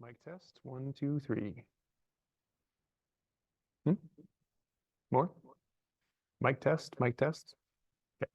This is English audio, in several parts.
Mic test, 1, 2, 3. More? Mic test, mic test. Okay.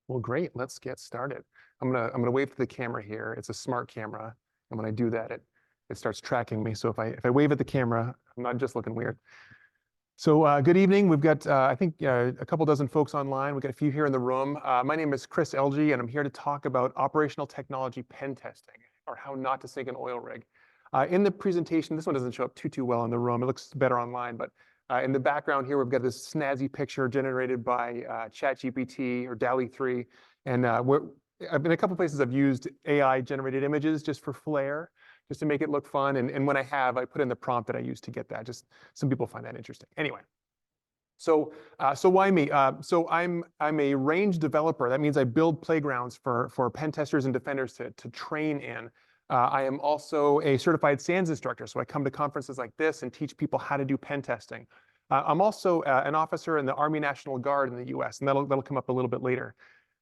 Well, great. Let's get started. I'm gonna wave to the camera here. It's a smart camera, and when I do that, it starts tracking me. So if I wave at the camera, I'm not just looking weird. So good evening. We've got I think a couple dozen folks online. We've got a few here in the room. My name is Chris Elgie, and I'm here to talk about operational technology pen testing, or how not to sink an oil rig. In the presentation, this one doesn't show up too well in the room. It looks better online, but in the background here, we've got this snazzy picture generated by ChatGPT or DALL-E 3. And I've been a couple places I've used AI-generated images just for flair, just to make it look fun. And when I have, I put in the prompt that I used to get that. Just some people find that interesting. Anyway, so why me? So I'm a range developer. That means I build playgrounds for pen testers and defenders to train in. I am also a certified SANS instructor, so I come to conferences like this and teach people how to do pen testing. I'm also an officer in the Army National Guard in the US, and that'll come up a little bit later.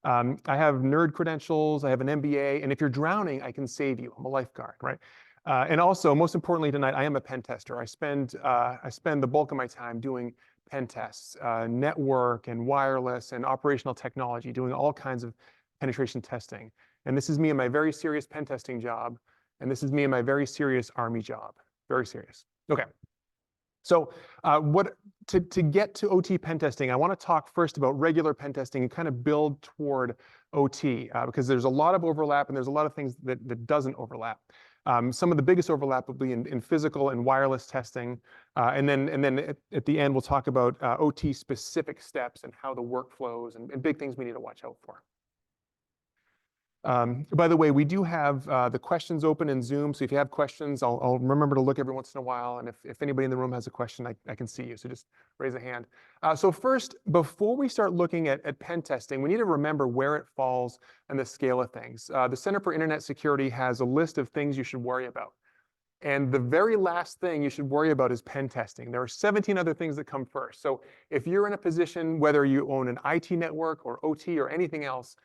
I have nerd credentials, I have an MBA, and if you're drowning, I can save you. I'm a lifeguard, right? And also, most importantly tonight, I am a pen tester. I spend the bulk of my time doing pen tests, network and wireless and operational technology, doing all kinds of penetration testing. And this is me in my very serious pen testing job, and this is me in my very serious Army job. Very serious. Okay. So to get to OT pen testing, I want to talk first about regular pen testing and kind of build toward OT, because there's a lot of overlap and there's a lot of things that doesn't overlap. Some of the biggest overlap will be in physical and wireless testing. And then at the end, we'll talk about OT specific steps and how the work flows and big things we need to watch out for. By the way, we do have the questions open in Zoom. So if you have questions, I'll remember to look every once in a while. And if anybody in the room has a question, I can see you. So just raise a hand. So first, before we start looking at pen testing, we need to remember where it falls in the scale of things. The Center for Internet Security has a list of things you should worry about. And the very last thing you should worry about is pen testing. There are 17 other things that come first. So if you're in a position, whether you own an IT network or OT or anything else,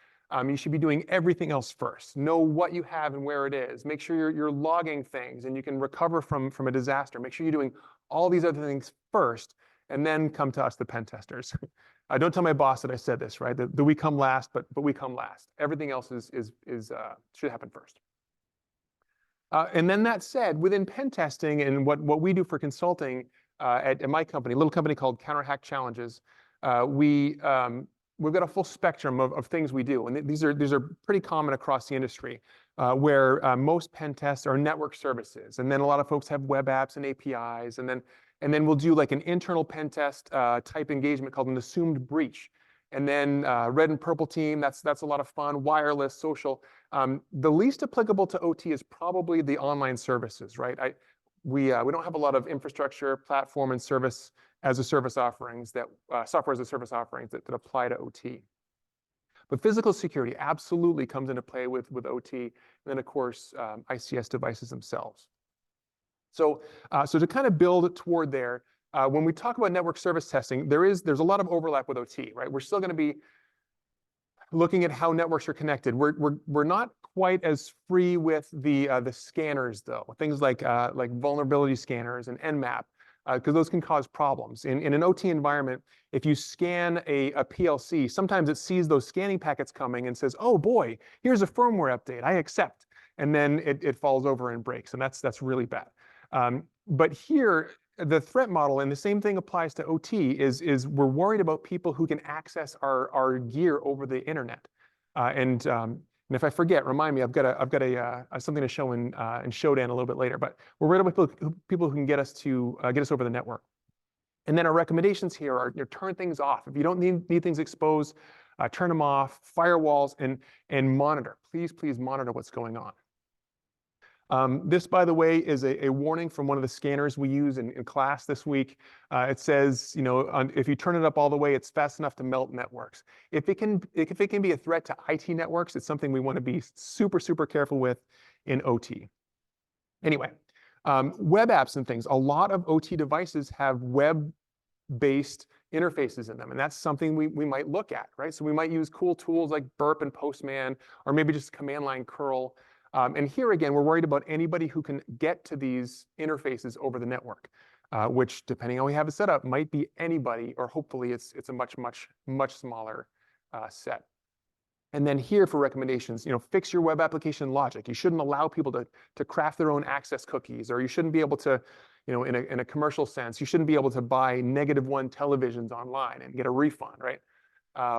you should be doing everything else first. Know what you have and where it is. Make sure you're logging things and you can recover from a disaster. Make sure you're doing all these other things first, and then come to us, the pen testers. Don't tell my boss that I said this, right? That we come last, but we come last. Everything else should happen first. And then that said, within pen testing and what we do for consulting at my company, a little company called Counter Hack Challenges, we've got a full spectrum of things we do. And these are pretty common across the industry, where most pen tests are network services. And then a lot of folks have web apps and APIs. And then we'll do like an internal pen test type engagement called an assumed breach. And then red and purple team, that's a lot of fun, wireless, social. The least applicable to OT is probably the online services, right? We don't have a lot of infrastructure, platform, and service as a service offerings software as a service offerings that apply to OT. But physical security absolutely comes into play with OT, and then of course ICS devices themselves. So to kind of build toward there, when we talk about network service testing, there's a lot of overlap with OT, right? We're still going to be looking at how networks are connected. We're not quite as free with the scanners though. Things like vulnerability scanners and Nmap, because those can cause problems. In an OT environment, if you scan a PLC, sometimes it sees those scanning packets coming and says, "Oh boy, here's a firmware update. I accept," and then it falls over and breaks, and that's really bad. But here, the threat model, and the same thing applies to OT, is we're worried about people who can access our gear over the internet. And if I forget, remind me. I've got something to show in Showdown a little bit later. But we're worried about people who can get us over the network. And then our recommendations here are turn things off. If you don't need things exposed, turn them off. Firewalls and monitor. Please monitor what's going on. This, by the way, is a warning from one of the scanners we use in class this week. It says, if you turn it up all the way, it's fast enough to melt networks. If it can be a threat to IT networks, it's something we want to be super careful with in OT. Anyway, web apps and things. A lot of OT devices have web-based interfaces in them, and that's something we might look at, right? So we might use cool tools like Burp and Postman, or maybe just command line curl. And here again, we're worried about anybody who can get to these interfaces over the network, which, depending on how we have it set up, might be anybody, or hopefully it's a much smaller set. And then here for recommendations, fix your web application logic. You shouldn't allow people to craft their own access cookies, or you shouldn't be able to, in a commercial sense, you shouldn't be able to buy -1 televisions online and get a refund, right?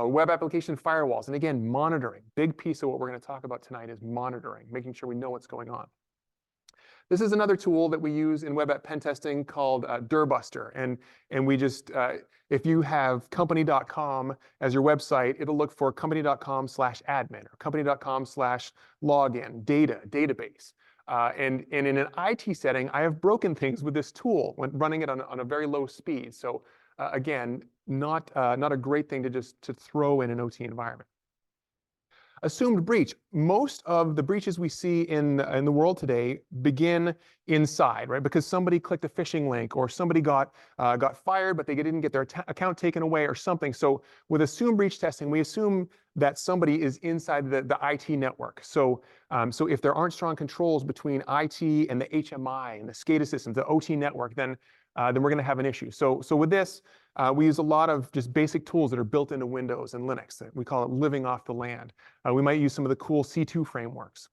Web application firewalls. And again, monitoring. Big piece of what we're going to talk about tonight is monitoring, making sure we know what's going on. This is another tool that we use in web app pen testing called Durbuster. And we just, if you have company.com as your website, it'll look for company.com/admin or company.com/login, database. And in an IT setting, I have broken things with this tool when running it on a very low speed. So again, not a great thing to throw in an OT environment. Assumed breach. Most of the breaches we see in the world today begin inside, right? Because somebody clicked a phishing link, or somebody got fired, but they didn't get their account taken away or something. So with assumed breach testing, we assume that somebody is inside the IT network. So if there aren't strong controls between IT and the HMI and the SCADA systems, the OT network, then we're going to have an issue. So with this, we use a lot of just basic tools that are built into Windows and Linux. We call it living off the land. We might use some of the cool C2 frameworks.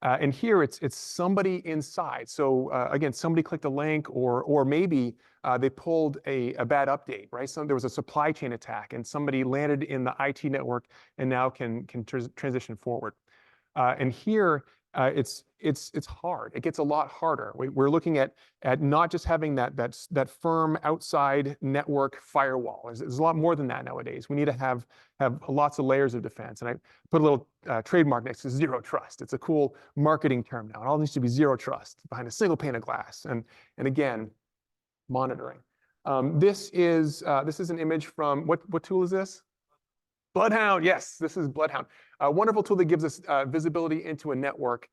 And here it's somebody inside. So again, somebody clicked a link, or maybe they pulled a bad update, right? So there was a supply chain attack, and somebody landed in the IT network and now can transition forward. And here, it's hard. It gets a lot harder. We're looking at not just having that firm outside network firewall. There's a lot more than that nowadays. We need to have lots of layers of defense. And I put a little trademark next to zero trust. It's a cool marketing term now. It all needs to be zero trust behind a single pane of glass. And again, monitoring. This is an image from what tool is this? Bloodhound, yes, this is Bloodhound. A wonderful tool that gives us visibility into a network,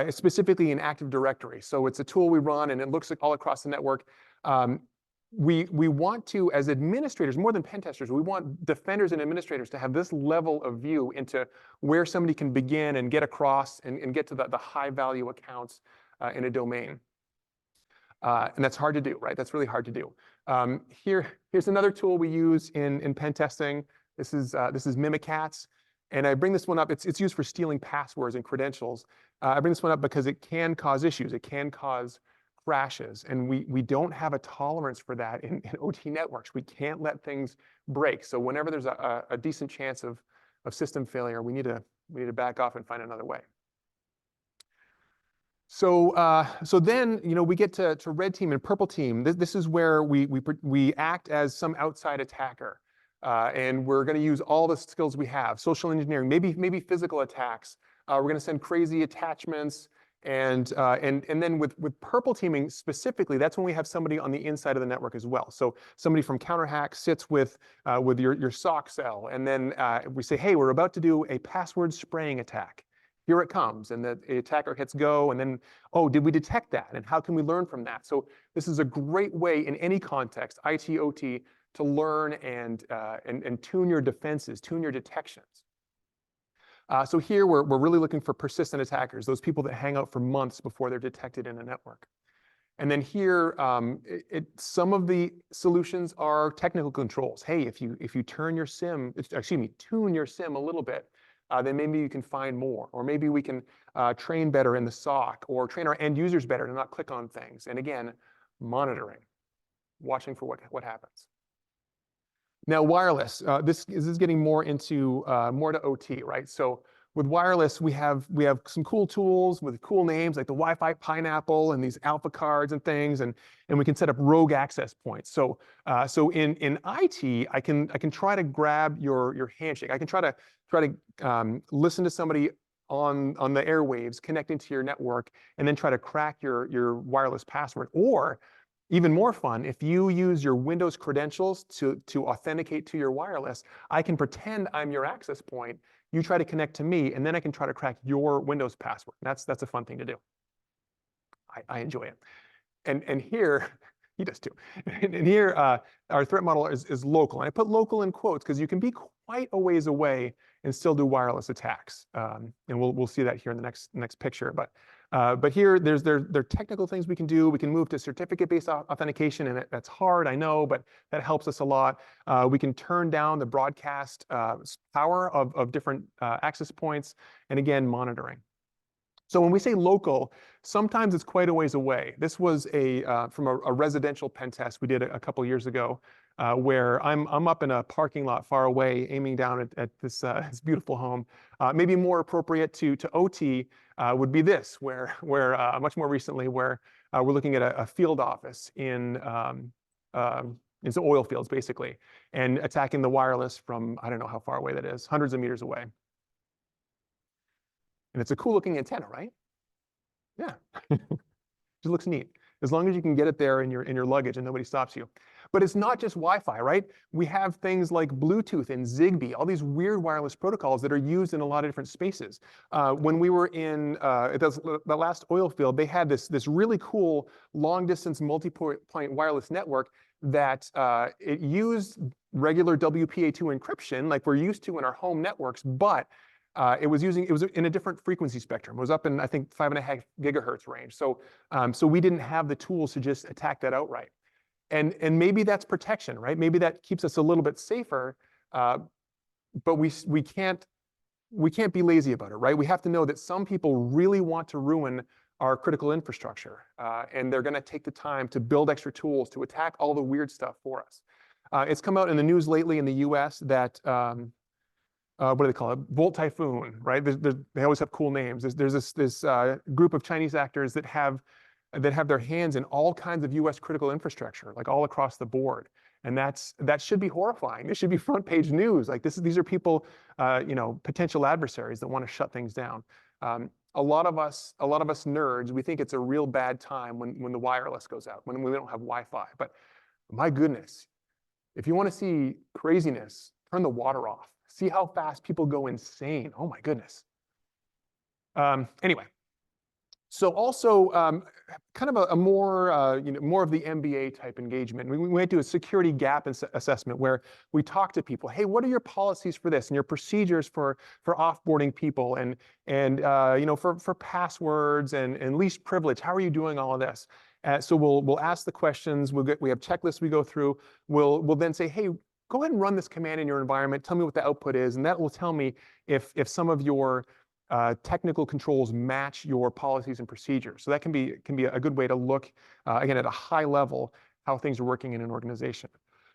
specifically in Active Directory. So it's a tool we run, and it looks all across the network. We want to, as administrators, more than pen testers, we want defenders and administrators to have this level of view into where somebody can begin and get across and get to the high value accounts in a domain. And that's hard to do, right? That's really hard to do. Here's another tool we use in pen testing. This is Mimikatz, and I bring this one up. It's used for stealing passwords and credentials. I bring this one up because it can cause issues. It can cause crashes, and we don't have a tolerance for that in OT networks. We can't let things break. So whenever there's a decent chance of system failure, we need to back off and find another way. So then we get to red team and purple team. This is where we act as some outside attacker. And we're going to use all the skills we have: social engineering, maybe physical attacks. We're going to send crazy attachments, and then with purple teaming specifically, that's when we have somebody on the inside of the network as well. So somebody from CounterHack sits with your SOC cell, and then we say, hey, we're about to do a password spraying attack. Here it comes, and the attacker hits go, and then, oh, did we detect that? And how can we learn from that? So this is a great way in any context, IT, OT, to learn and tune your defenses, tune your detections. So here we're really looking for persistent attackers, those people that hang out for months before they're detected in a network. And then here, some of the solutions are technical controls. Hey, if you tune your SIM a little bit, then maybe you can find more, or maybe we can train better in the SOC, or train our end users better to not click on things. And again, monitoring, watching for what happens. Now, wireless. This is getting more into to OT, right? So with wireless, we have some cool tools with cool names like the Wi-Fi Pineapple and these alpha cards and things, and we can set up rogue access points. So in IT, I can try to grab your handshake. I can try to listen to somebody on the airwaves connecting to your network, and then try to crack your wireless password. Or even more fun, if you use your Windows credentials to authenticate to your wireless, I can pretend I'm your access point. You try to connect to me, and then I can try to crack your Windows password. That's a fun thing to do. I enjoy it. And here, he does too. And here, our threat model is local. And I put local in quotes because you can be quite a ways away and still do wireless attacks. And we'll see that here in the next picture. But here, there are technical things we can do. We can move to certificate-based authentication, and that's hard, I know, but that helps us a lot. We can turn down the broadcast power of different access points, and again, monitoring. So when we say local, sometimes it's quite a ways away. This was from a residential pen test we did a couple years ago, where I'm up in a parking lot far away, aiming down at this beautiful home. Maybe more appropriate to OT would be this, where much more recently, where we're looking at a field office in some oil fields, basically, and attacking the wireless from, I don't know how far away that is, hundreds of meters away. And it's a cool looking antenna, right? Yeah, it looks neat. As long as you can get it there in your luggage and nobody stops you. But it's not just Wi-Fi, right? We have things like Bluetooth and Zigbee, all these weird wireless protocols that are used in a lot of different spaces. When we were in the last oil field, they had this really cool long distance multi-point wireless network that it used regular WPA2 encryption like we're used to in our home networks, but it was in a different frequency spectrum. It was up in, I think, 5.5 gigahertz range. So we didn't have the tools to just attack that outright. And maybe that's protection, right? Maybe that keeps us a little bit safer, but we can't be lazy about it, right? We have to know that some people really want to ruin our critical infrastructure, and they're going to take the time to build extra tools to attack all the weird stuff for us. It's come out in the news lately in the US that what do they call it? Volt Typhoon, right? They always have cool names. There's this group of Chinese actors that have their hands in all kinds of US critical infrastructure, like all across the board. And that should be horrifying. This should be front page news. Like these are people, potential adversaries that want to shut things down. A lot of us nerds, we think it's a real bad time when the wireless goes out, when we don't have Wi-Fi. But my goodness, if you want to see craziness, turn the water off. See how fast people go insane. Oh my goodness. Anyway, so also kind of a more more of the MBA type engagement. We went to a security gap assessment where we talk to people. Hey, what are your policies for this and your procedures for offboarding people and for passwords and least privilege? How are you doing all of this? So we'll ask the questions. We have checklists we go through. We'll then say, hey, go ahead and run this command in your environment. Tell me what the output is, and that will tell me if some of your technical controls match your policies and procedures. So that can be a good way to look again at a high level how things are working in an organization.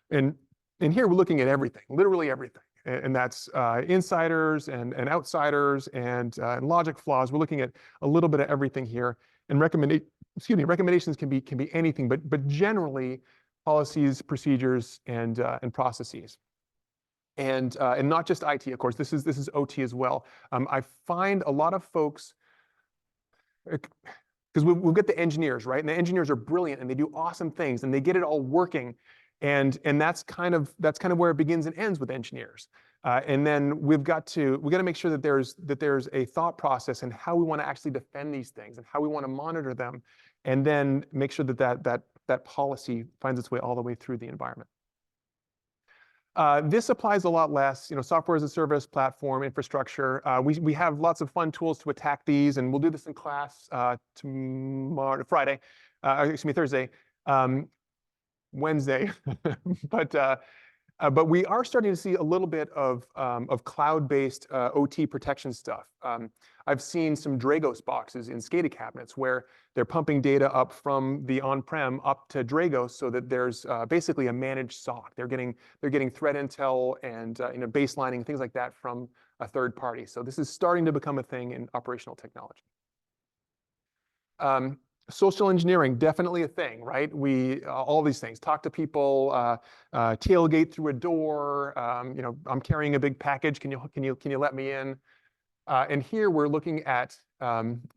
And here we're looking at everything, literally everything, and that's insiders and outsiders and logic flaws. We're looking at a little bit of everything here. And recommendations can be anything, but generally policies, procedures, and processes. And not just IT, of course. This is OT as well. I find a lot of folks, because we'll get the engineers, right? And the engineers are brilliant and they do awesome things and they get it all working, and that's kind of where it begins and ends with engineers. And then we got to make sure that there's a thought process in how we want to actually defend these things and how we want to monitor them, and then make sure that policy finds its way all the way through the environment. This applies a lot less, software as a service, platform, infrastructure. We have lots of fun tools to attack these, and we'll do this in class Thursday, Wednesday. But we are starting to see a little bit of cloud-based OT protection stuff. I've seen some Dragos boxes in SCADA cabinets where they're pumping data up from the on-prem up to Dragos so that there's basically a managed SOC. They're getting threat intel and baselining, things like that from a third party. So this is starting to become a thing in operational technology. Social engineering, definitely a thing, right? All these things, talk to people, tailgate through a door, I'm carrying a big package, can you let me in? And here we're looking at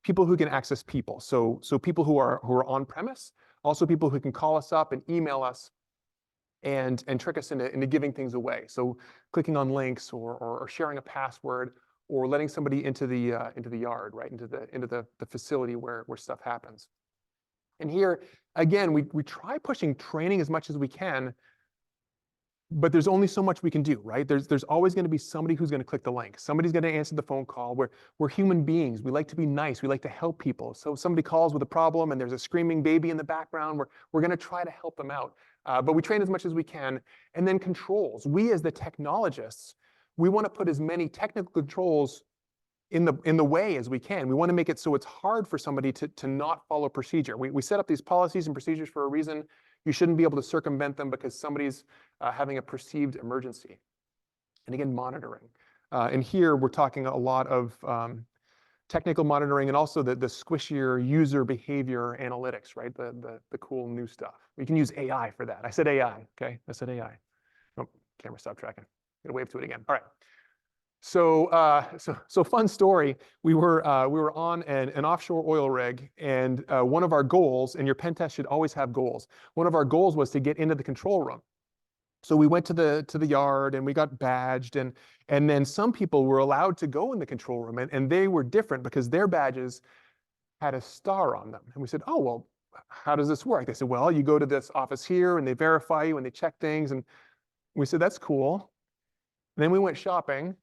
people who can access people. So people who are on premise, also people who can call us up and email us and trick us into giving things away. So clicking on links or sharing a password or letting somebody into the yard, right, into the facility where stuff happens. And here, again, we try pushing training as much as we can, But there's only so much we can do, right? There's always going to be somebody who's going to click the link. Somebody's going to answer the phone call. We're human beings. We like to be nice. We like to help people. So if somebody calls with a problem and there's a screaming baby in the background, we're going to try to help them out. But we train as much as we can. And then controls. We as the technologists, we want to put as many technical controls in the way as we can. We want to make it so it's hard for somebody to not follow procedure. We set up these policies and procedures for a reason. You shouldn't be able to circumvent them because somebody's having a perceived emergency. And again, monitoring. And here we're talking a lot of technical monitoring and also the squishier user behavior analytics, right? The cool new stuff. We can use AI for that. I said AI, okay? I said AI. Oh, camera stopped tracking. Gonna wave to it again. All right. So fun story. We were on an offshore oil rig, and one of our goals, and your pen test should always have goals. One of our goals was to get into the control room. So we went to the yard and we got badged, and then some people were allowed to go in the control room, and they were different because their badges had a star on them. And we said, oh, well, how does this work? They said, well, you go to this office here and they verify you and they check things. And we said, that's cool. And then we went shopping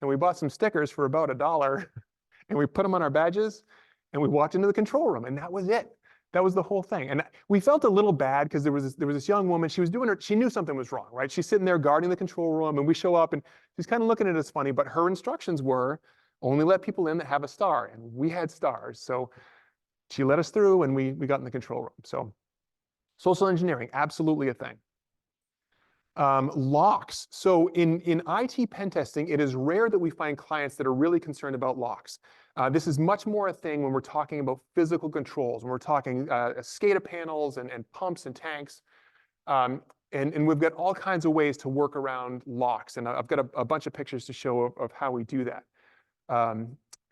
and we bought some stickers for about $1 and we put them on our badges and we walked into the control room, and that was it. That was the whole thing. And we felt a little bad because there was this young woman. She was she knew something was wrong, right? She's sitting there guarding the control room, and we show up and she's kind of looking at us funny, but her instructions were only let people in that have a star, and we had stars. So she let us through and we got in the control room. So social engineering, absolutely a thing. Locks. So in IT pen testing, it is rare that we find clients that are really concerned about locks. This is much more a thing when we're talking about physical controls, when we're talking SCADA panels and pumps and tanks. And we've got all kinds of ways to work around locks. And I've got a bunch of pictures to show of how we do that.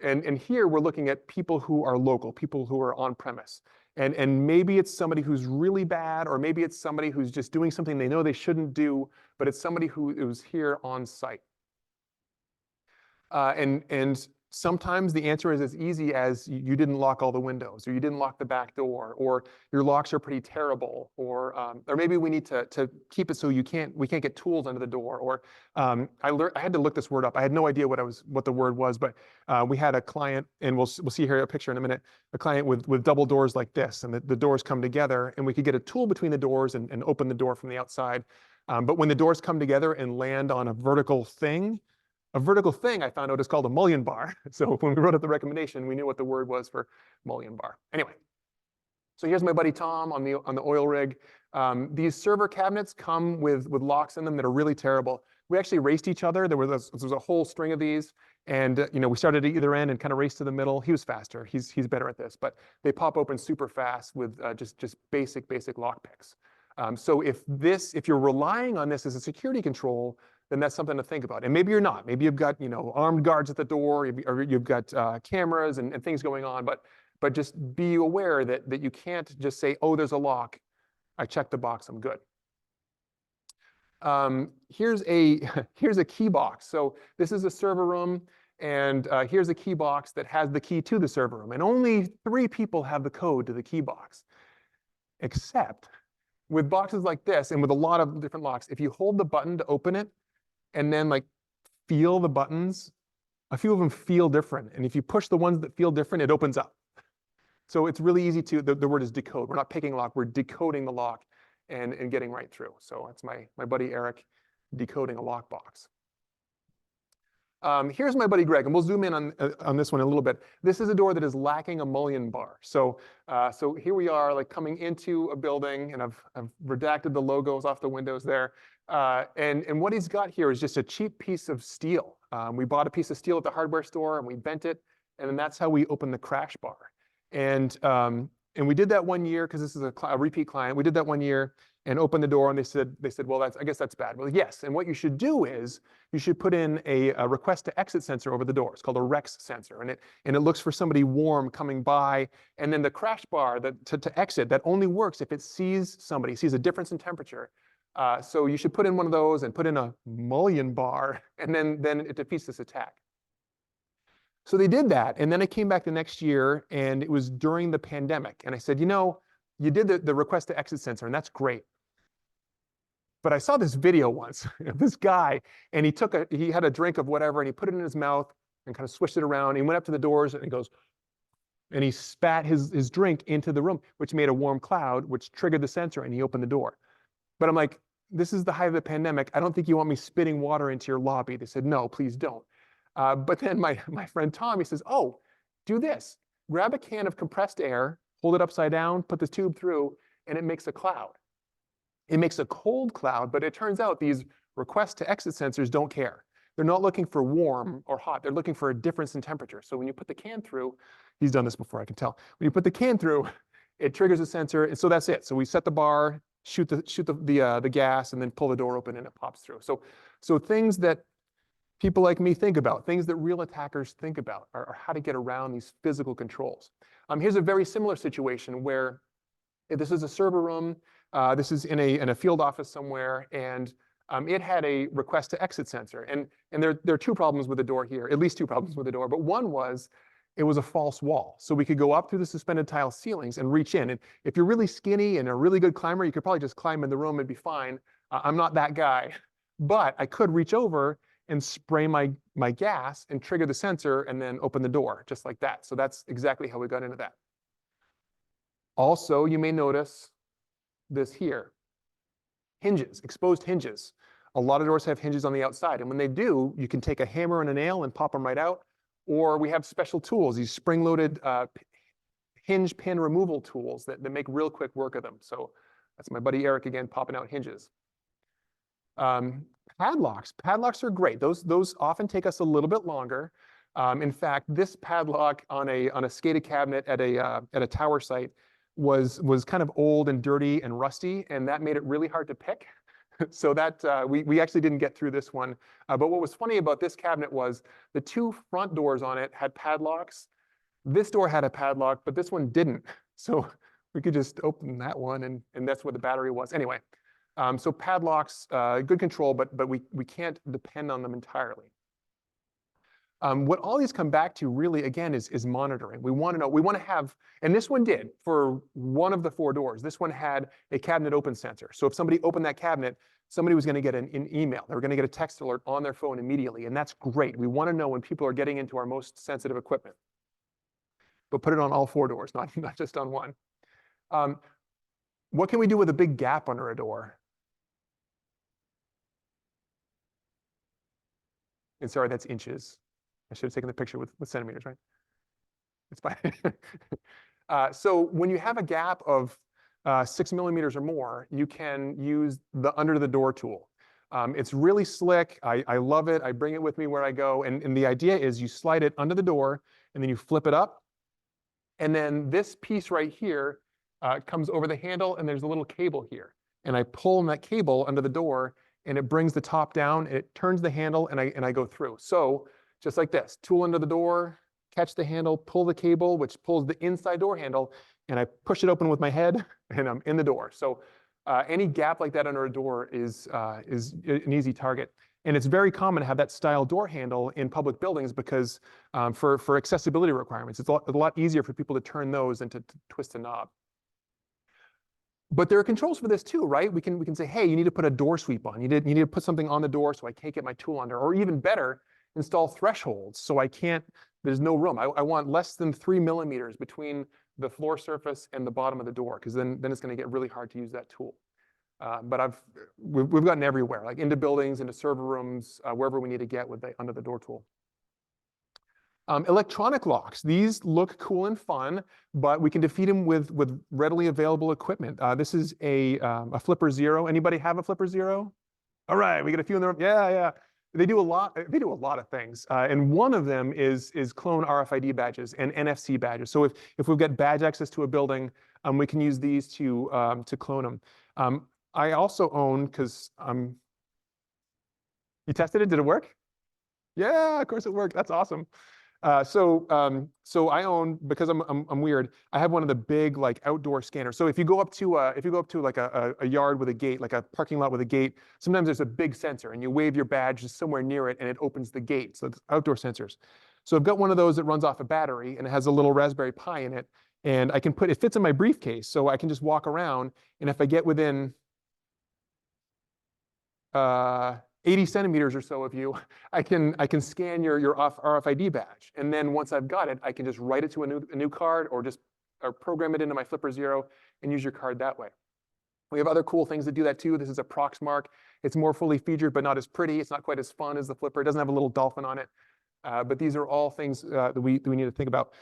And here we're looking at people who are local, people who are on premise. And maybe it's somebody who's really bad, or maybe it's somebody who's just doing something they know they shouldn't do, but it's somebody who is here on site. And sometimes the answer is as easy as you didn't lock all the windows, or you didn't lock the back door, or your locks are pretty terrible, or maybe we need to keep it so we can't get tools under the door. Or I had to look this word up. I had no idea what the word was, but we had a client, and we'll see here a picture in a minute, a client with double doors like this, and the doors come together, and we could get a tool between the doors and open the door from the outside. But when the doors come together and land on a vertical thing, I found out is called a mullion bar. So when we wrote up the recommendation, we knew what the word was for mullion bar. Anyway, so here's my buddy Tom on the oil rig. These server cabinets come with locks in them that are really terrible. We actually raced each other. There was a whole string of these, and we started at either end and kind of raced to the middle. He was faster. He's better at this, but they pop open super fast with just basic lock picks. So if you're relying on this as a security control, then that's something to think about. And maybe you're not. Maybe you've got armed guards at the door, or you've got cameras and things going on. But just be aware that you can't just say, oh, there's a lock. I checked the box. I'm good. Here's a key box. So this is a server room, and here's a key box that has the key to the server room. And only 3 people have the code to the key box. Except with boxes like this, and with a lot of different locks, if you hold the button to open it, and then feel the buttons, a few of them feel different. And if you push the ones that feel different, it opens up. So it's really easy the word is decode. We're not picking lock, we're decoding the lock and getting right through. So that's my buddy Eric decoding a lockbox. Here's my buddy Greg, and we'll zoom in on this one a little bit. This is a door that is lacking a mullion bar. So here we are coming into a building, and I've redacted the logos off the windows there. And what he's got here is just a cheap piece of steel. We bought a piece of steel at the hardware store and we bent it, and then that's how we open the crash bar. And we did that one year because this is a repeat client. We did that one year and opened the door, and they said, well, I guess that's bad. Well, yes, and what you should do is you should put in a request to exit sensor over the door. It's called a REX sensor, and it looks for somebody warm coming by. And then the crash bar to exit, that only works if it sees a difference in temperature. So you should put in one of those and put in a mullion bar, and then it defeats this attack. So they did that, and then I came back the next year, and it was during the pandemic. And I said, you did the request to exit sensor, and that's great. But I saw this video once of this guy, and he had a drink of whatever, and he put it in his mouth and kind of swished it around. He went up to the doors and he goes, and he spat his drink into the room, which made a warm cloud, which triggered the sensor, and he opened the door. But I'm like, this is the height of the pandemic. I don't think you want me spitting water into your lobby. They said, no, please don't. But then my friend Tom, he says, oh, do this. Grab a can of compressed air, hold it upside down, put the tube through, and it makes a cloud. It makes a cold cloud, but it turns out these request to exit sensors don't care. They're not looking for warm or hot. They're looking for a difference in temperature. So when you put the can through, he's done this before, I can tell. When you put the can through, it triggers a sensor, and so that's it. So we set the bar, shoot the gas, and then pull the door open, and it pops through. So things that people like me think about, things that real attackers think about, are how to get around these physical controls. Here's a very similar situation where this is a server room. This is in a field office somewhere, and it had a request to exit sensor. And there are two problems with the door here, at least two problems with the door. But one was it was a false wall. So we could go up through the suspended tile ceilings and reach in. And if you're really skinny and a really good climber, you could probably just climb in the room and be fine. I'm not that guy. But I could reach over and spray my gas and trigger the sensor and then open the door, just like that. So that's exactly how we got into that. Also, you may notice this here. Hinges, exposed hinges. A lot of doors have hinges on the outside. And when they do, you can take a hammer and a nail and pop them right out. Or we have special tools, these spring-loaded hinge pin removal tools that make real quick work of them. So that's my buddy Eric again, popping out hinges. Padlocks. Padlocks are great. Those often take us a little bit longer. In fact, this padlock on a SCADA cabinet at a tower site was kind of old and dirty and rusty, and that made it really hard to pick. So that we actually didn't get through this one. But what was funny about this cabinet was the two front doors on it had padlocks. This door had a padlock, but this one didn't. So we could just open that one, and that's where the battery was. Anyway, so padlocks, good control, but we can't depend on them entirely. What all these come back to really, again, is monitoring. We want to know, we want to have, and this one did for one of the four doors. This one had a cabinet open sensor. So if somebody opened that cabinet, somebody was going to get an email. They were going to get a text alert on their phone immediately. And that's great. We want to know when people are getting into our most sensitive equipment. But put it on all four doors, not just on one. What can we do with a big gap under a door? And sorry, that's inches. I should have taken the picture with centimeters, right? It's fine. So when you have a gap of 6 millimeters or more, you can use the under the door tool. It's really slick. I love it. I bring it with me where I go. And the idea is you slide it under the door, and then you flip it up. And then this piece right here comes over the handle, and there's a little cable here. And I pull on that cable under the door, and it brings the top down. It turns the handle, and I go through. So just like this, tool under the door, catch the handle, pull the cable, which pulls the inside door handle, and I push it open with my head, and I'm in the door. So any gap like that under a door is an easy target. And it's very common to have that style door handle in public buildings because for accessibility requirements, it's a lot easier for people to turn those than to twist a knob. But there are controls for this too, right? We can say, hey, you need to put a door sweep on. You need to put something on the door so I can't get my tool under. Or even better, install thresholds so there's no room. I want less than 3 millimeters between the floor surface and the bottom of the door, because then it's going to get really hard to use that tool. But we've gotten everywhere, like into buildings, into server rooms, wherever we need to get with the under the door tool. Electronic locks. These look cool and fun, but we can defeat them with readily available equipment. This is a Flipper Zero. Anybody have a Flipper Zero? All right, we got a few in the room. Yeah. They do a lot of things, and one of them is clone RFID badges and NFC badges. So if we've got badge access to a building, we can use these to clone them. I also own, because you tested it. Did it work? Yeah, of course it worked. That's awesome. So I own, because I'm weird, I have one of the big like outdoor scanners. So if you go up to like a yard with a gate, like a parking lot with a gate, sometimes there's a big sensor, and you wave your badge just somewhere near it, and it opens the gate. So it's outdoor sensors. So I've got one of those that runs off a battery, and it has a little Raspberry Pi in it, and it fits in my briefcase, so I can just walk around, and if I get within 80 centimeters or so of you, I can scan your RFID badge. And then once I've got it, I can just write it to a new card or program it into my Flipper Zero and use your card that way. We have other cool things that do that too. This is a Proxmark. It's more fully featured, but not as pretty. It's not quite as fun as the Flipper. It doesn't have a little dolphin on it. But these are all things that we need to think about.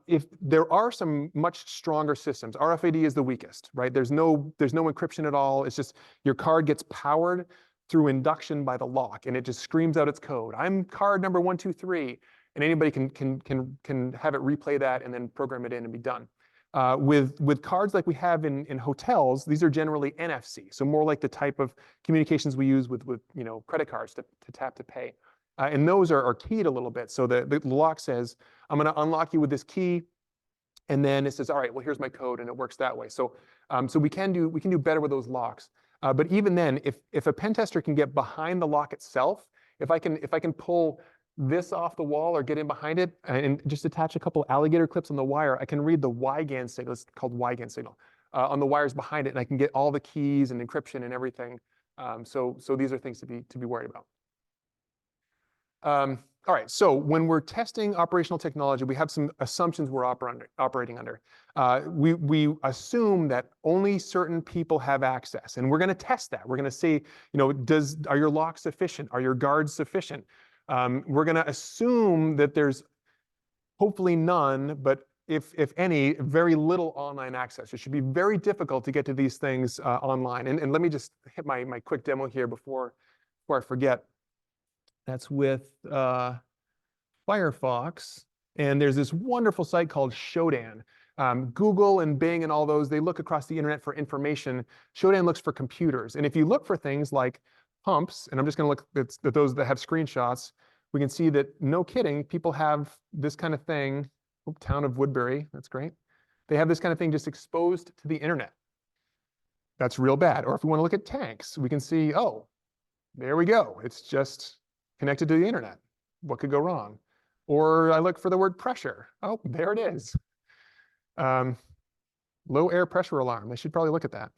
If there are some much stronger systems, RFID is the weakest, right? There's no encryption at all. It's just your card gets powered through induction by the lock, and it just screams out its code. I'm card number 123, and anybody can have it replay that and then program it in and be done. With cards like we have in hotels, these are generally NFC, so more like the type of communications we use with credit cards to tap to pay. And those are keyed a little bit. So the lock says, I'm going to unlock you with this key, and then it says, all right, well, here's my code, and it works that way. So we can do better with those locks. But even then, if a pen tester can get behind the lock itself, if I can pull this off the wall or get in behind it and just attach a couple alligator clips on the wire, I can read the YGAN signal. It's called YGAN signal on the wires behind it, and I can get all the keys and encryption and everything. So these are things to be worried about. All right, so when we're testing operational technology, we have some assumptions we're operating under. We assume that only certain people have access, and we're going to test that. We're going to say, are your locks sufficient? Are your guards sufficient? We're going to assume that there's hopefully none, but if any, very little online access. It should be very difficult to get to these things online. And let me just hit my quick demo here before I forget. That's with Firefox, and there's this wonderful site called Shodan. Google and Bing and all those, they look across the internet for information. Shodan looks for computers. And if you look for things like pumps, and I'm just going to look at those that have screenshots, we can see that, no kidding, people have this kind of thing. Town of Woodbury, that's great. They have this kind of thing just exposed to the internet. That's real bad. Or if we want to look at tanks, we can see, oh, there we go. It's just connected to the internet. What could go wrong? Or I look for the word pressure. Oh, there it is. Low air pressure alarm. I should probably look at that.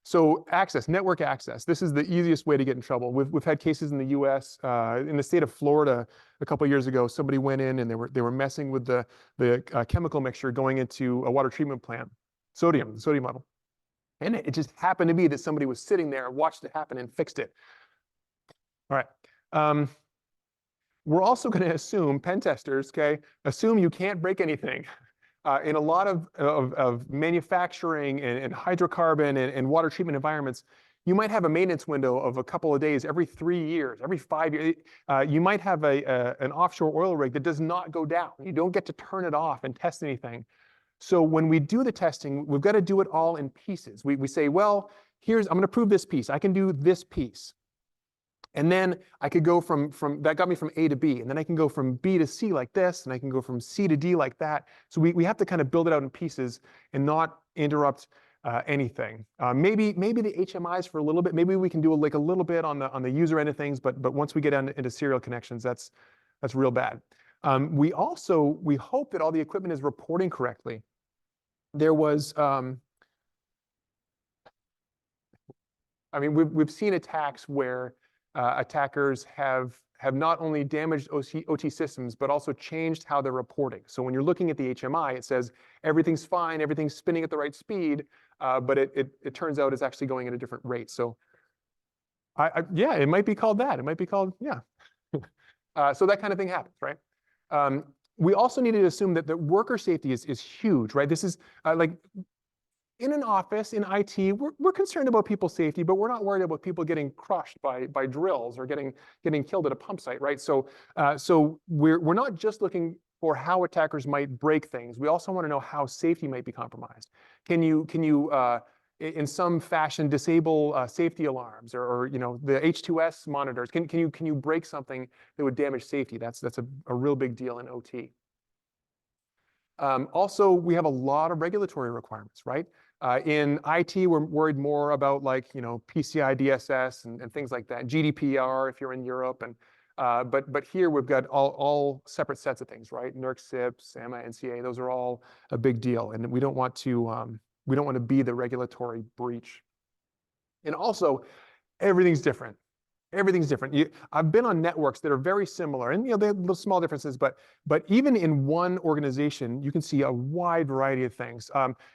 So access, network access. This is the easiest way to get in trouble. We've had cases in the U.S. In the state of Florida a couple of years ago. Somebody went in and they were messing with the chemical mixture going into a water treatment plant, the sodium level, and it just happened to be that somebody was sitting there, watched it happen, and fixed it. All right. We're also going to assume, pen testers, assume you can't break anything. In a lot of manufacturing and hydrocarbon and water treatment environments, you might have a maintenance window of a couple of days every 3 years, every 5 years. You might have an offshore oil rig that does not go down. You don't get to turn it off and test anything. So when we do the testing, we've got to do it all in pieces. We say, well, I'm going to prove this piece. I can do this piece. And then I could go from that got me from A to B, and then I can go from B to C like this, and I can go from C to D like that. So we have to kind of build it out in pieces and not interrupt anything. Maybe the HMIs for a little bit. Maybe we can do a little bit on the user end of things, but once we get into serial connections, that's real bad. We hope that all the equipment is reporting correctly. There was, we've seen attacks where attackers have not only damaged OT systems, but also changed how they're reporting. So when you're looking at the HMI, it says everything's fine, everything's spinning at the right speed, but it turns out it's actually going at a different rate. So yeah, it might be called that. It might be called, yeah. So that kind of thing happens, right? We also need to assume that the worker safety is huge, right? This is like, in an office, in IT, we're concerned about people's safety, but we're not worried about people getting crushed by drills or getting killed at a pump site, right? So we're not just looking for how attackers might break things. We also want to know how safety might be compromised. Can you in some fashion disable safety alarms or the H2S monitors? Can you break something that would damage safety? That's a real big deal in OT. Also, we have a lot of regulatory requirements, right? In IT, we're worried more about PCI DSS and things like that, GDPR if you're in Europe, and but here we've got all separate sets of things, right? NERC, CIPS, SAMA, NCA, those are all a big deal, and we don't want to be the regulatory breach. And also, Everything's different. Everything's different. I've been on networks that are very similar, and they have little small differences, but even in one organization, you can see a wide variety of things.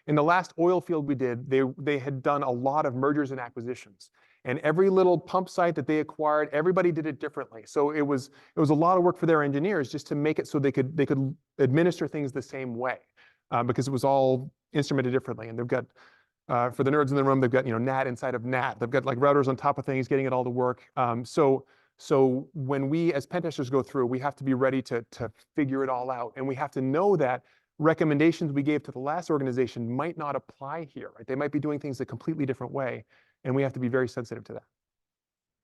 In the last oil field we did, they had done a lot of mergers and acquisitions, and every little pump site that they acquired, everybody did it differently. So it was a lot of work for their engineers just to make it so they could administer things the same way, because it was all instrumented differently, and they've got. For the nerds in the room, they've got NAT inside of NAT. They've got like routers on top of things, getting it all to work. So when we as pen testers go through, we have to be ready to figure it all out, and we have to know that recommendations we gave to the last organization might not apply here. Right? They might be doing things a completely different way, and we have to be very sensitive to that.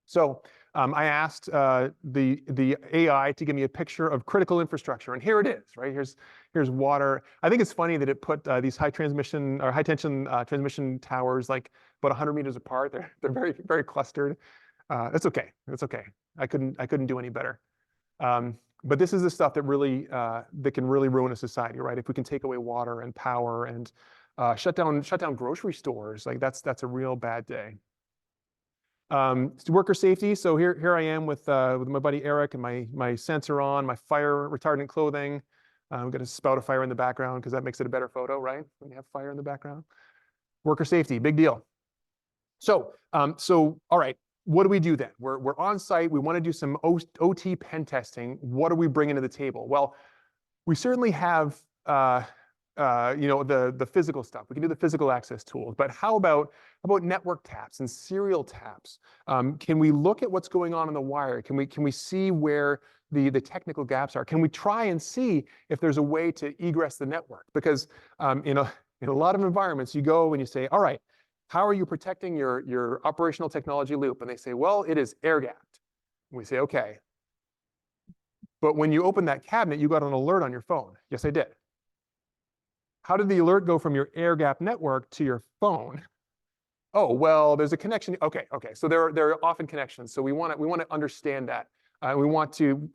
So I asked the AI to give me a picture of critical infrastructure, and here it is. Right here's water. I think it's funny that it put these high tension transmission towers like about 100 meters apart. They're very very clustered. That's okay. That's okay. I couldn't do any better. But this is the stuff that can really ruin a society, right? If we can take away water and power and shut down grocery stores, like that's a real bad day. Worker safety. So here I am with my buddy Eric and my sensor on, my fire retardant clothing. I'm going to spout a fire in the background because that makes it a better photo, right? When you have fire in the background. Worker safety, big deal. So all right, what do we do then? We're on site. We want to do some OT pen testing. What are we bringing to the table? Well, we certainly have the physical stuff. We can do the physical access tools, but how about network taps and serial taps? Can we look at what's going on the wire? Can we see where the technical gaps are? Can we try and see if there's a way to egress the network? Because in a lot of environments, you go and you say, all right, how are you protecting your operational technology loop? And they say, well, it is air gapped. And we say, okay. But when you open that cabinet, you got an alert on your phone. Yes, I did. How did the alert go from your air gap network to your phone? Oh, well, there's a connection. Okay. So there are often connections. So we want to understand that. We want to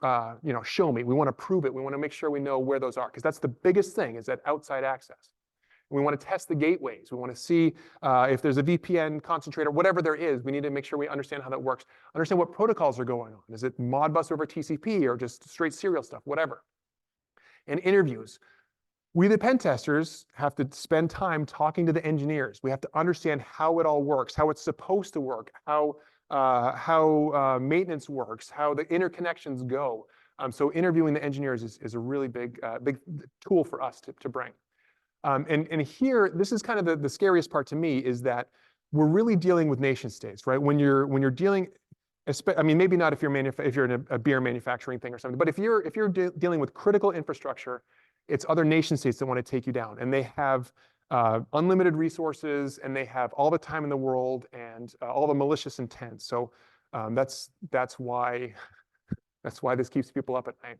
show me. We want to prove it. We want to make sure we know where those are, because that's the biggest thing, is that outside access. We want to test the gateways. We want to see if there's a VPN concentrator, whatever there is. We need to make sure we understand how that works. Understand what protocols are going on. Is it Modbus over TCP or just straight serial stuff, whatever. And interviews. We, the pen testers, have to spend time talking to the engineers. We have to understand how it all works, how it's supposed to work, how maintenance works, how the interconnections go. So interviewing the engineers is a really big tool for us to bring. And here, this is kind of the scariest part to me, is that we're really dealing with nation states, right? When you're dealing, I mean, maybe not if you're in a beer manufacturing thing or something, but if you're dealing with critical infrastructure, it's other nation states that want to take you down, and they have unlimited resources, and they have all the time in the world and all the malicious intent. So that's why this keeps people up at night.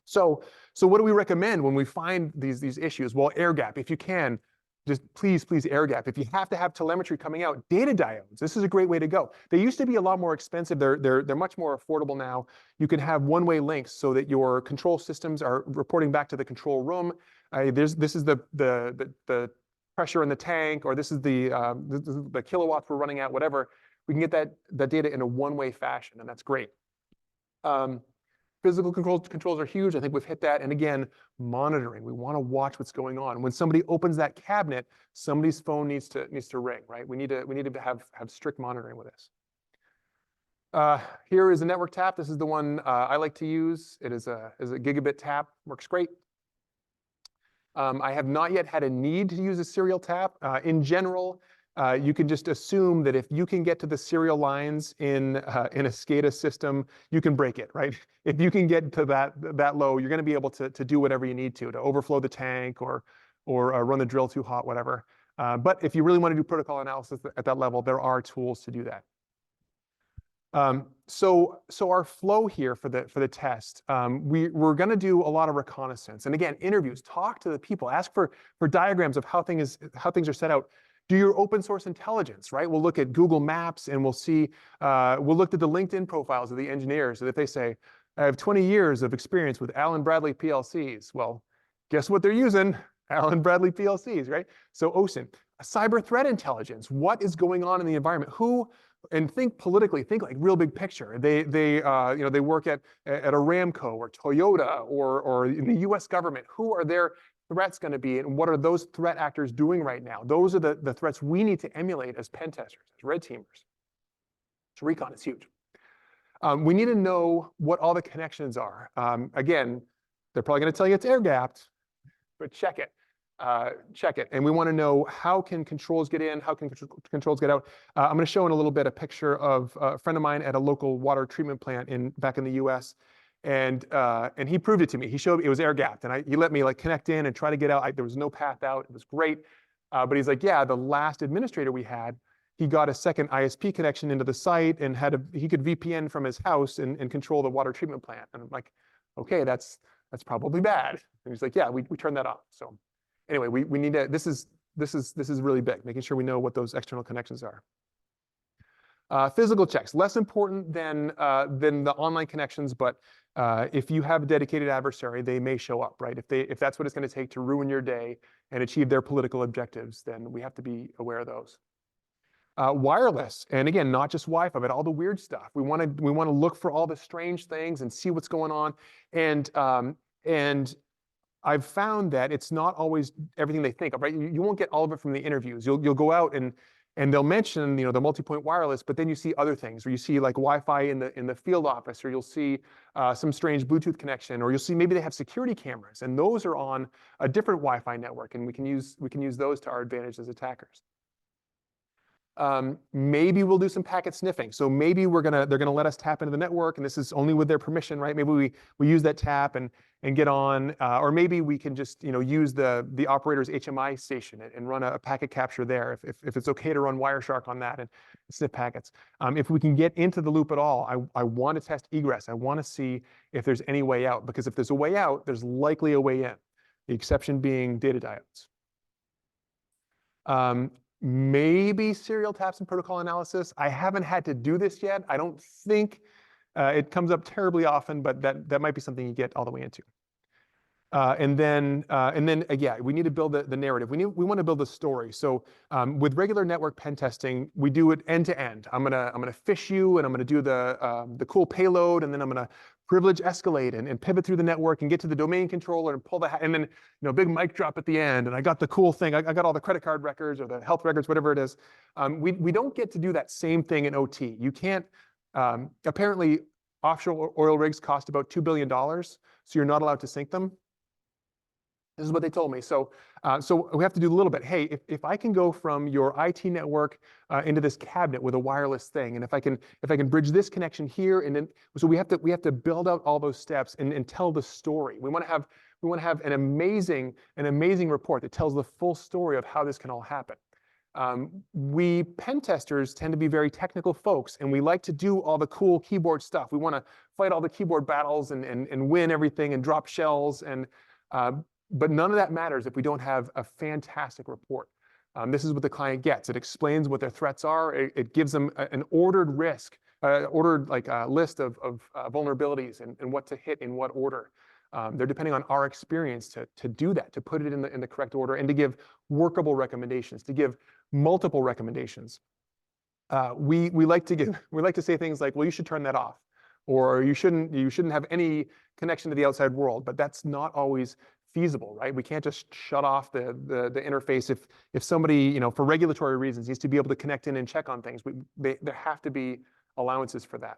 So what do we recommend when we find these issues? Well, air gap, if you can, just please air gap. If you have to have telemetry coming out, data diodes, this is a great way to go. They used to be a lot more expensive. They're much more affordable now. You can have one-way links so that your control systems are reporting back to the control room. This is the pressure in the tank, or this is the kilowatts we're running at, whatever. We can get that data in a one-way fashion, and that's great. Physical controls are huge. I think we've hit that. And again, monitoring. We want to watch what's going on. When somebody opens that cabinet, somebody's phone needs to ring, right? We need to have strict monitoring with this. Here is a network tap. This is the one I like to use. It is a gigabit tap. Works great. I have not yet had a need to use a serial tap. In general, you can just assume that if you can get to the serial lines in a SCADA system, you can break it, right? If you can get to that low, you're going to be able to do whatever you need to overflow the tank or run the drill too hot, whatever. But if you really want to do protocol analysis at that level, there are tools to do that. So our flow here for the test, we're going to do a lot of reconnaissance, and again, interviews. Talk to the people. Ask for diagrams of how things are set out. Do your open source intelligence, right? We'll look at Google Maps, and we'll see. We'll look at the LinkedIn profiles of the engineers, and if they say, "I have 20 years of experience with Allen Bradley PLCs," well, guess what they're using? Allen Bradley PLCs, right? So OSINT, cyber threat intelligence. What is going on in the environment? Who And think politically, think like real big picture. They work at Aramco or Toyota or in the U.S. government. Who are their threats going to be, and what are those threat actors doing right now? Those are the threats we need to emulate as pen testers, as red teamers. So recon is huge. We need to know what all the connections are. Again, they're probably going to tell you it's air gapped, but check it. Check it. And we want to know, how can controls get in? How can controls get out? I'm going to show in a little bit a picture of a friend of mine at a local water treatment plant back in the US. And he proved it to me. He showed me it was air gapped, and he let me like connect in and try to get out. There was no path out. It was great. But he's like, yeah, the last administrator we had, he got a second ISP connection into the site and he could VPN from his house and control the water treatment plant. And I'm like, okay, that's probably bad. And he's like, yeah, we turned that off. So anyway, we need to, this is really big, making sure we know what those external connections are. Physical checks, less important than the online connections, but if you have a dedicated adversary, they may show up, right? If that's what it's going to take to ruin your day and achieve their political objectives, then we have to be aware of those. Wireless, and again, not just Wi-Fi, but all the weird stuff. We want to look for all the strange things and see what's going on. And I've found that it's not always everything they think of, right? You won't get all of it from the interviews. You'll go out and they'll mention, the multi-point wireless, but then you see other things, or you see like Wi-Fi in the field office, or you'll see some strange Bluetooth connection, or you'll see maybe they have security cameras, and those are on a different Wi-Fi network, and we can use those to our advantage as attackers. Maybe we'll do some packet sniffing. So maybe they're gonna let us tap into the network, and this is only with their permission, right? Maybe we use that tap and get on, or maybe we can just use the operator's HMI station and run a packet capture there if it's okay to run Wireshark on that and sniff packets. If we can get into the loop at all, I want to test egress. I want to see if there's any way out, because if there's a way out, there's likely a way in. The exception being data diodes. Maybe serial taps and protocol analysis. I haven't had to do this yet. I don't think it comes up terribly often, but that might be something you get all the way into. And then yeah, we need to build the narrative. We want to build a story. So with regular network pen testing, we do it end to end. I'm gonna fish you, and I'm gonna do the cool payload, and then I'm gonna privilege escalate and pivot through the network and get to the domain controller and pull and then big mic drop at the end, and I got the cool thing. I got all the credit card records or the health records, whatever it is. We don't get to do that same thing in OT. You can't. Apparently, offshore oil rigs cost about $2 billion, so you're not allowed to sink them. This is what they told me. So we have to do a little bit. Hey, if I can go from your IT network into this cabinet with a wireless thing, and if I can bridge this connection here, and then so we have to build out all those steps and tell the story. We want to have an amazing report that tells the full story of how this can all happen. We pen testers tend to be very technical folks, and we like to do all the cool keyboard stuff. We want to fight all the keyboard battles and win everything and drop shells but none of that matters if we don't have a fantastic report. This is what the client gets. It explains what their threats are. It gives them an ordered list of vulnerabilities and what to hit in what order. They're depending on our experience to do that, to put it in the correct order, and to give workable recommendations, to give multiple recommendations. We like to say things like, well, you should turn that off, or you shouldn't have any connection to the outside world, but that's not always feasible, right? We can't just shut off the interface if somebody, for regulatory reasons, needs to be able to connect in and check on things. There have to be allowances for that,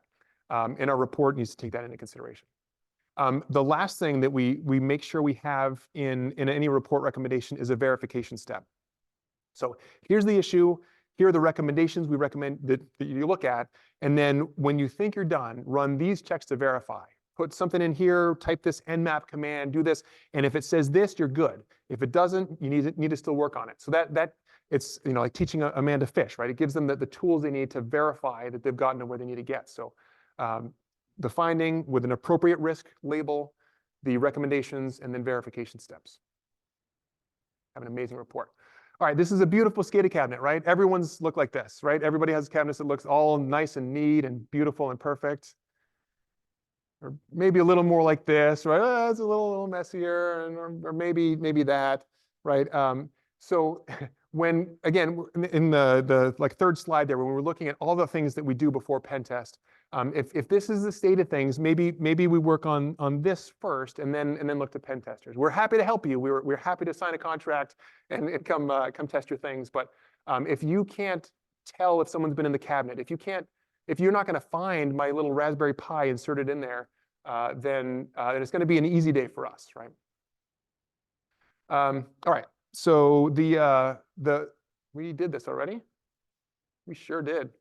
and our report needs to take that into consideration. The last thing that we make sure we have in any report recommendation is a verification step. So here's the issue. Here are the recommendations we recommend that you look at, and then when you think you're done, run these checks to verify. Put something in here, type this nmap command, do this, and if it says this, you're good. If it doesn't, you need to still work on it. So that it's like teaching a man to fish, right? It gives them the tools they need to verify that they've gotten to where they need to get. So the finding with an appropriate risk label, the recommendations, and then verification steps. Have an amazing report. All right, this is a beautiful SCADA cabinet, right? Everyone's look like this, right? Everybody has cabinets that looks all nice and neat and beautiful and perfect. Or maybe a little more like this, right? Oh, it's a little messier, or maybe that, right? So when again in the like third slide there, when we're looking at all the things that we do before pen test, if this is the state of things, maybe we work on this first and then look to pen testers. We're happy to help you. We're happy to sign a contract and come test your things. But if you can't tell if someone's been in the cabinet, if you're not going to find my little Raspberry Pi inserted in there, then it's going to be an easy day for us, right? All right. So we did this already. We sure did.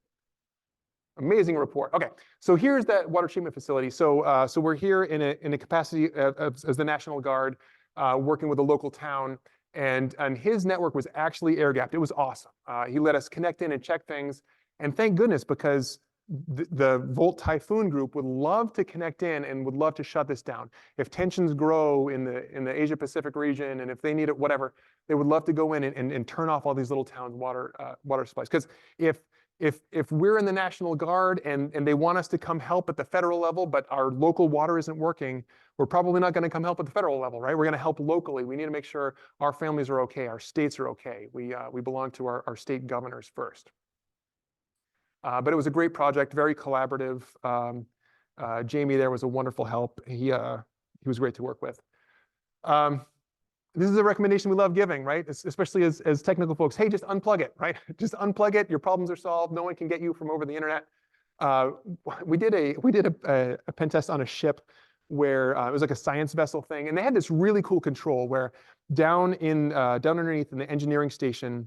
Amazing report. Okay, so here's that water treatment facility. So we're here in a capacity as the National Guard, working with a local town, and his network was actually air gapped. It was awesome. He let us connect in and check things, and thank goodness, because the Volt Typhoon group would love to connect in and would love to shut this down. If tensions grow in the Asia Pacific region, and if they need it, whatever, they would love to go in and turn off all these little towns' water supplies. Because if we're in the National Guard and they want us to come help at the federal level, but our local water isn't working, we're probably not going to come help at the federal level, right? We're going to help locally. We need to make sure our families are okay, our states are okay. We belong to our state governors first. But it was a great project, very collaborative. Jamie there was a wonderful help. He was great to work with. This is a recommendation we love giving, right? Especially as technical folks. Hey, just unplug it, right? Just unplug it. Your problems are solved. No one can get you from over the internet. We did a pen test on a ship where it was like a science vessel thing, and they had this really cool control where down underneath in the engineering station,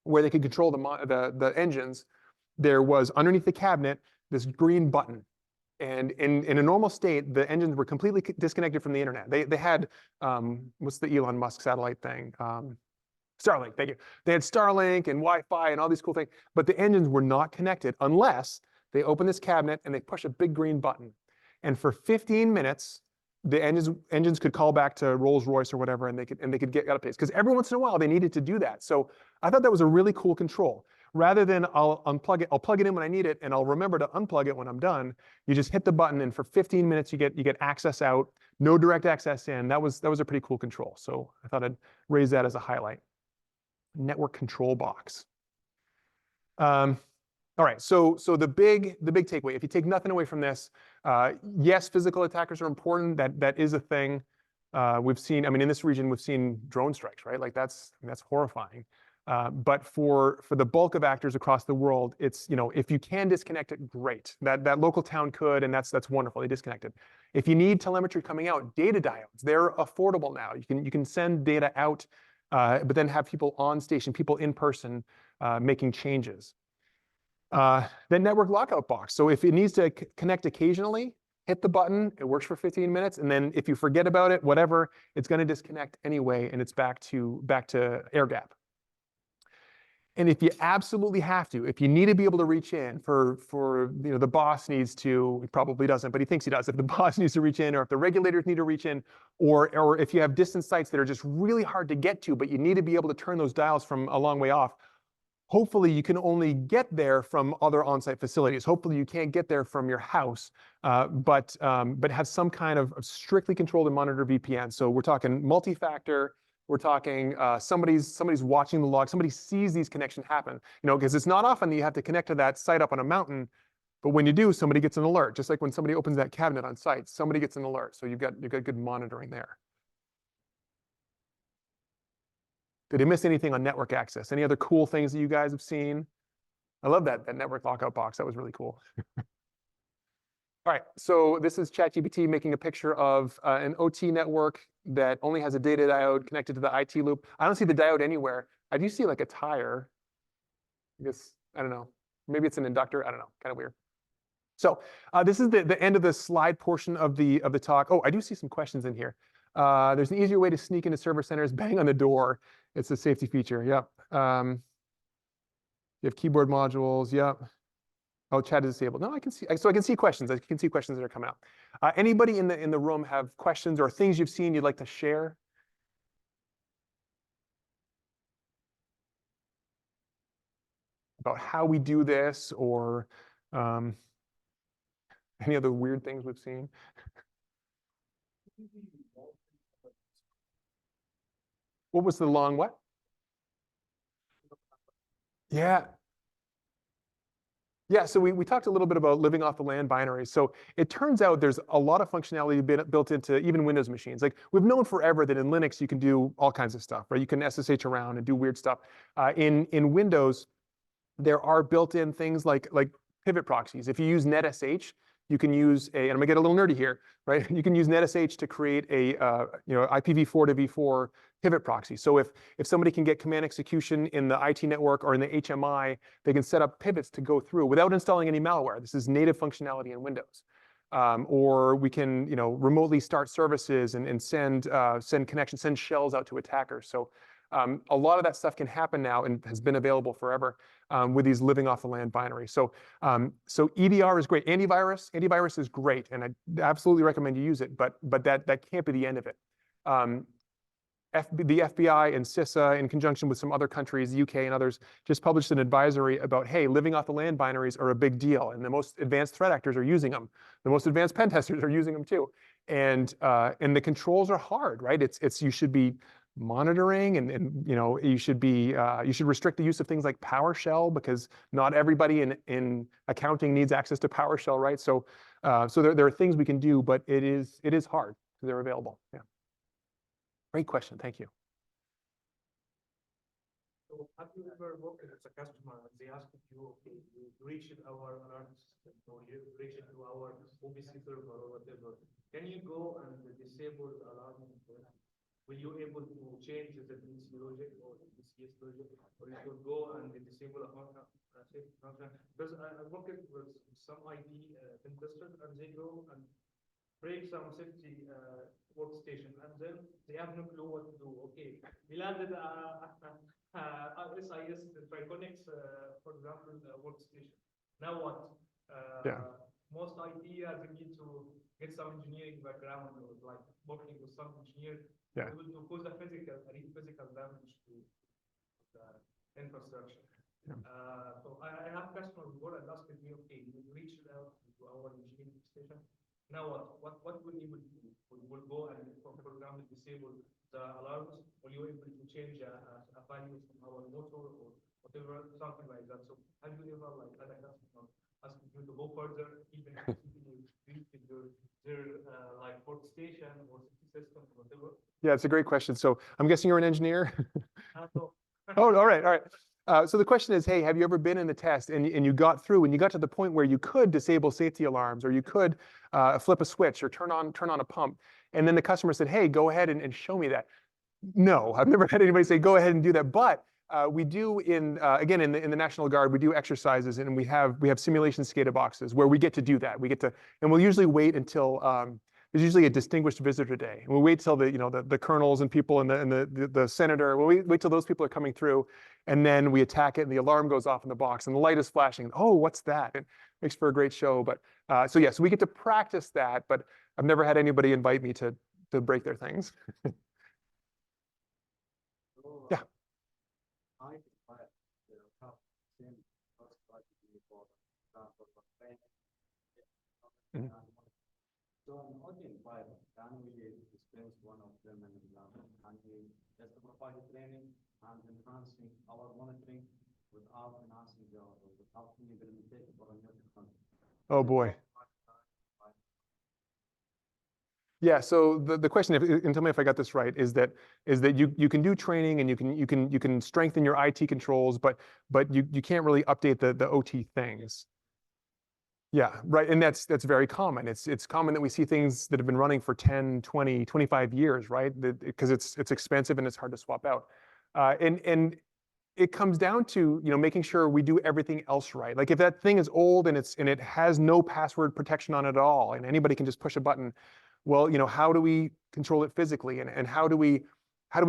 where they could control the engines, there was underneath the cabinet this green button. And in a normal state, the engines were completely disconnected from the internet. They had, what's the Elon Musk satellite thing? Starlink, thank you. They had Starlink and Wi-Fi and all these cool things, but the engines were not connected unless they open this cabinet and they push a big green button. And for 15 minutes, the engines could call back to Rolls-Royce or whatever, and they could get out of pace. Because every once in a while, they needed to do that. So I thought that was a really cool control. Rather than I'll plug it in when I need it, and I'll remember to unplug it when I'm done. You just hit the button, and for 15 minutes you get access out, no direct access in. That was a pretty cool control. So I thought I'd raise that as a highlight. Network control box. All right, so the big takeaway, if you take nothing away from this, yes, physical attackers are important. That is a thing. We've seen, I mean, in this region, we've seen drone strikes, right? Like that's horrifying. But for the bulk of actors across the world, it's, if you can disconnect it, great. That local town could, and that's wonderful. They disconnected. If you need telemetry coming out, data diodes, they're affordable now. You can send data out, but then have people on station, people in person, making changes. Then network lockout box. So if it needs to connect occasionally, hit the button. It works for 15 minutes, and then if you forget about it, whatever, it's going to disconnect anyway, and it's back to air gap. And if you absolutely have to, if you need to be able to reach in for the boss needs to, he probably doesn't, but he thinks he does. If the boss needs to reach in, or if the regulators need to reach in, or if you have distant sites that are just really hard to get to, but you need to be able to turn those dials from a long way off, hopefully you can only get there from other on-site facilities. Hopefully you can't get there from your house, but have some kind of strictly controlled and monitored VPN. So we're talking multi-factor. We're talking somebody's watching the log. Somebody sees these connections happen. Because it's not often that you have to connect to that site up on a mountain, but when you do, somebody gets an alert. Just like when somebody opens that cabinet on site, somebody gets an alert. So you've got good monitoring there. Did I miss anything on network access? Any other cool things that you guys have seen? I love that network lockout box. That was really cool. All right, so this is ChatGPT making a picture of an OT network that only has a data diode connected to the IT loop. I don't see the diode anywhere. I do see like a tire. I guess, I don't know. Maybe it's an inductor. I don't know. Kind of weird. So this is the end of the slide portion of the talk. Oh, I do see some questions in here. There's an easier way to sneak into server centers, bang on the door. It's a safety feature. Yep. You have keyboard modules. Yep. Oh, chat is disabled. No, I can see. So I can see questions. I can see questions that are coming out. Anybody in the room have questions or things you've seen you'd like to share? About how we do this, or any other weird things we've seen? What was the long what? Yeah. Yeah, so we talked a little bit about living off the land binaries. So it turns out there's a lot of functionality built into even Windows machines. Like we've known forever that in Linux you can do all kinds of stuff, right? You can SSH around and do weird stuff. In Windows, there are built-in things like pivot proxies. If you use NetSH, you can use and I'm gonna get a little nerdy here, right? You can use NetSH to create a IPv4 to v4 pivot proxy. So if somebody can get command execution in the IT network or in the HMI, they can set up pivots to go through without installing any malware. This is native functionality in Windows. Or we can remotely start services and send connections, send shells out to attackers. So a lot of that stuff can happen now and has been available forever with these living off the land binaries. So EDR is great. Antivirus is great, and I absolutely recommend you use it. But that can't be the end of it. The FBI and CISA, in conjunction with some other countries, the UK and others, just published an advisory about, hey, living off the land binaries are a big deal, and the most advanced threat actors are using them. The most advanced pen testers are using them too, and the controls are hard, right? It's you should be monitoring, and you should restrict the use of things like PowerShell, because not everybody in accounting needs access to PowerShell, right? So there are things we can do, but it is hard because they're available. Yeah. Great question. Thank you. So have you ever worked as a customer and they asked you, okay, you reached our alarm system or you reached to our OPC server or whatever, can you go and disable the alarm? Will you able to change the DC logic or the DCS logic, or you could go and disable a function? Because I worked with some IT pen testers and they go and break some safety workstation, and then they have no clue what to do. Okay, we landed SIS Triconix, for example, workstation. Now what? Most IT has need to get some engineering background, or like working with some engineer able to cause a physical damage to the infrastructure. So I have customers who are asking me, okay, you reached out to our engineering station. Now what will you do? Will go and, for example, disable the alarms? Will you able to change a value from our motor or whatever, something like that? So have you ever had a customer asking you to go further, even if their workstation or system or whatever? Yeah, it's a great question. So I'm guessing you're an engineer. Oh, all right. So the question is, hey, have you ever been in the test and you got through and you got to the point where you could disable safety alarms, or you could flip a switch or turn on a pump, and then the customer said, hey, go ahead and show me that? No, I've never had anybody say, go ahead and do that. But we do again in the National Guard, we do exercises, and we have simulation SCADA boxes where we get to do that. And we'll usually wait until there's usually a distinguished visitor day. And we'll wait till the colonels and people and the senator. We'll wait till those people are coming through, and then we attack it, and the alarm goes off in the box, and the light is flashing. Oh, what's that? It makes for a great show. But so we get to practice that. But I've never had anybody invite me to break their things. Yeah. Mm-hmm. So an audience pilot, can we dispense one of them in example? Can we just provide training and enhancing our monitoring without enhancing without the implementation for a new technology? Oh boy. Yeah. So the question, and tell me if I got this right, is that you can do training and you can strengthen your IT controls, but you can't really update the OT things. Yeah, right. And that's very common. It's common that we see things that have been running for 10, 20, 25 years, right? Because it's expensive and it's hard to swap out. And it comes down to making sure we do everything else right. Like if that thing is old and it has no password protection on it at all, and anybody can just push a button, well, how do we control it physically, and how do we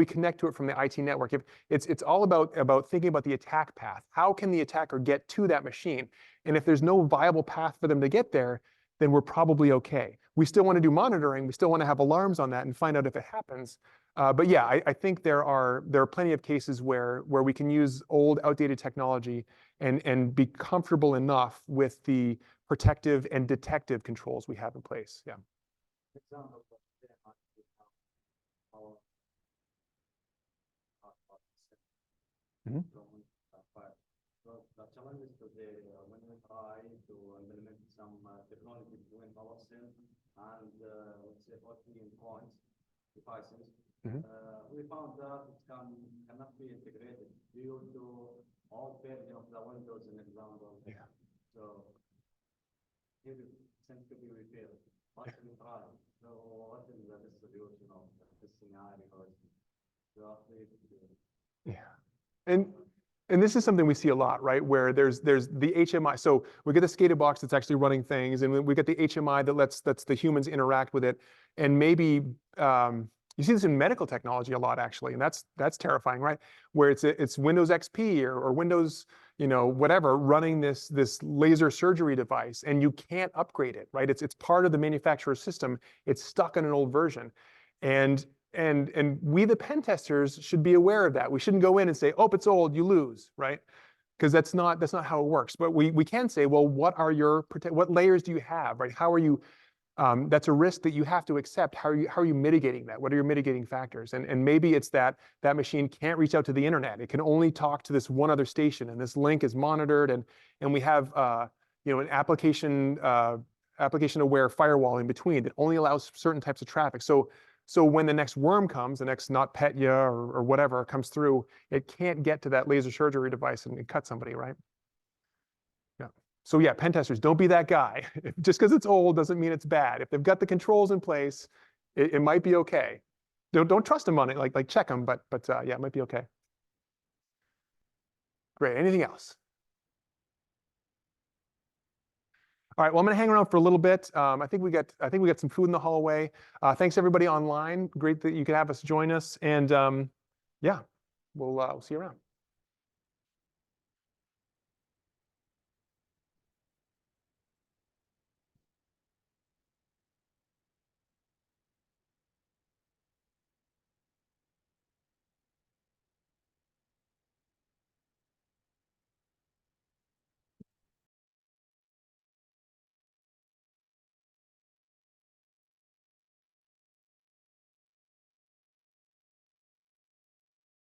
connect to it from the IT network? If it's all about thinking about the attack path. How can the attacker get to that machine? And if there's no viable path for them to get there, then we're probably okay. We still want to do monitoring. We still want to have alarms on that and find out if it happens. But yeah, I think there are plenty of cases where we can use old, outdated technology and be comfortable enough with the protective and detective controls we have in place. Yeah. Mm-hmm. So the challenge is today when we try to implement some technology between our SIM and let's say OT endpoints devices, we found that it cannot be integrated due to all version of the Windows in example. Yeah. So it seems to be repaired. But we try. So what is the distribution of this scenario? Yeah. And this is something we see a lot, right? Where there's the HMI. So we get the SCADA box that's actually running things, and we get the HMI that lets the humans interact with it. And maybe you see this in medical technology a lot, actually, and that's terrifying, right? Where it's Windows XP or Windows, whatever, running this laser surgery device, and you can't upgrade it, right? It's part of the manufacturer's system. It's stuck in an old version, and we, the pen testers, should be aware of that. We shouldn't go in and say, "Oh, it's old, you lose," right? Because that's not how it works. But we can say, well, what layers do you have, right? How are you? That's a risk that you have to accept. How are you mitigating that? What are your mitigating factors? And maybe it's that machine can't reach out to the internet. It can only talk to this one other station, and this link is monitored, and we have an application aware firewall in between that only allows certain types of traffic. So when the next worm comes, the next NotPetya or whatever comes through, it can't get to that laser surgery device and cut somebody, right? Yeah. So yeah, pen testers, don't be that guy. Just because it's old doesn't mean it's bad. If they've got the controls in place, it might be okay. Don't trust them on it, like check them, but yeah, it might be okay. Great. Anything else? All right, well, I'm going to hang around for a little bit. I think we got some food in the hallway. Thanks everybody online. Great that you could have us join us. And yeah, we'll see you around.